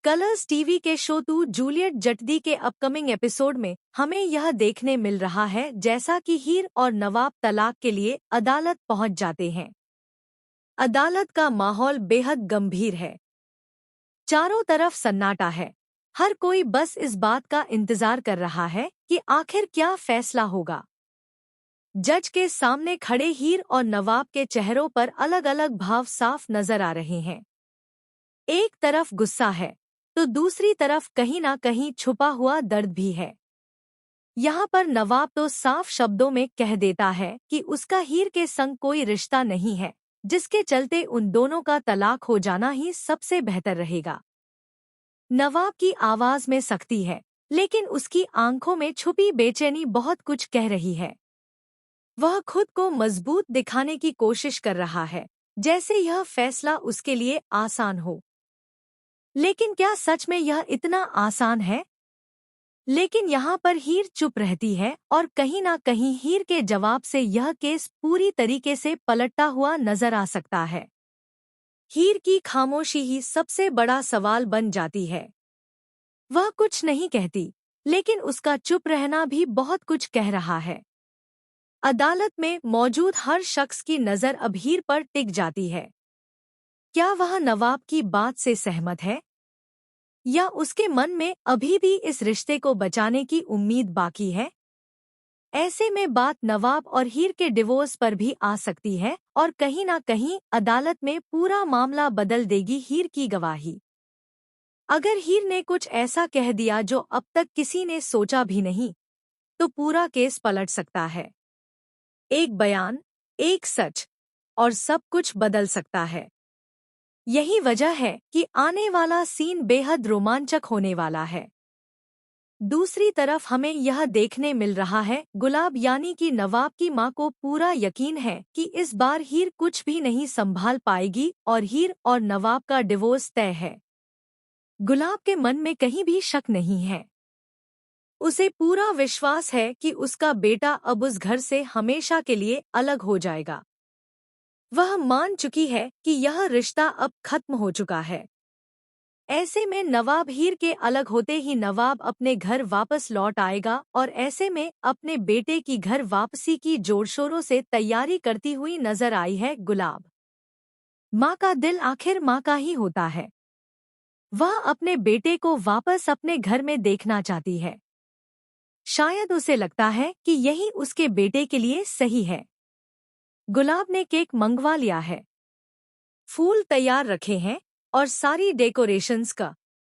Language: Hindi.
कलर्स टीवी के शो टू जूलियट जट्टी के अपकमिंग एपिसोड में हमें यह देखने मिल रहा है जैसा कि हीर और नवाब तलाक के लिए अदालत पहुंच जाते हैं। अदालत का माहौल बेहद गंभीर है। चारों तरफ सन्नाटा है। हर कोई बस इस बात का इंतजार कर रहा है कि आखिर क्या फैसला होगा। जज के सामने खड़े हीर और नवाब के चेहरों पर अलग अलग भाव साफ नजर आ रहे हैं। एक तरफ गुस्सा है तो दूसरी तरफ कहीं ना कहीं छुपा हुआ दर्द भी है। यहाँ पर नवाब तो साफ शब्दों में कह देता है कि उसका हीर के संग कोई रिश्ता नहीं है, जिसके चलते उन दोनों का तलाक हो जाना ही सबसे बेहतर रहेगा। नवाब की आवाज में सख्ती है, लेकिन उसकी आंखों में छुपी बेचैनी बहुत कुछ कह रही है। वह खुद को मजबूत दिखाने की कोशिश कर रहा है, जैसे यह फैसला उसके लिए आसान हो। लेकिन क्या सच में यह इतना आसान है? लेकिन यहाँ पर हीर चुप रहती है और कहीं ना कहीं हीर के जवाब से यह केस पूरी तरीके से पलटता हुआ नजर आ सकता है। हीर की खामोशी ही सबसे बड़ा सवाल बन जाती है। वह कुछ नहीं कहती, लेकिन उसका चुप रहना भी बहुत कुछ कह रहा है। अदालत में मौजूद हर शख्स की नज़र अब हीर पर टिक जाती है। क्या वह नवाब की बात से सहमत है, या उसके मन में अभी भी इस रिश्ते को बचाने की उम्मीद बाकी है? ऐसे में बात नवाब और हीर के डिवोर्स पर भी आ सकती है और कहीं ना कहीं अदालत में पूरा मामला बदल देगी हीर की गवाही। अगर हीर ने कुछ ऐसा कह दिया जो अब तक किसी ने सोचा भी नहीं, तो पूरा केस पलट सकता है। एक बयान, एक सच, और सब कुछ बदल सकता है। यही वजह है कि आने वाला सीन बेहद रोमांचक होने वाला है। दूसरी तरफ हमें यह देखने मिल रहा है गुलाब यानी कि नवाब की मां को पूरा यकीन है कि इस बार हीर कुछ भी नहीं संभाल पाएगी और हीर और नवाब का डिवोर्स तय है। गुलाब के मन में कहीं भी शक नहीं है। उसे पूरा विश्वास है कि उसका बेटा अब उस घर से हमेशा के लिए अलग हो जाएगा। वह मान चुकी है कि यह रिश्ता अब खत्म हो चुका है। ऐसे में नवाब हीर के अलग होते ही नवाब अपने घर वापस लौट आएगा और ऐसे में अपने बेटे की घर वापसी की जोर-शोरों से तैयारी करती हुई नजर आई है गुलाब। माँ का दिल आखिर माँ का ही होता है। वह अपने बेटे को वापस अपने घर में देखना चाहती है। शायद उसे लगता है कि यही उसके बेटे के लिए सही है। गुलाब ने केक मंगवा लिया है, फूल तैयार रखे हैं और सारी डेकोरेशंस का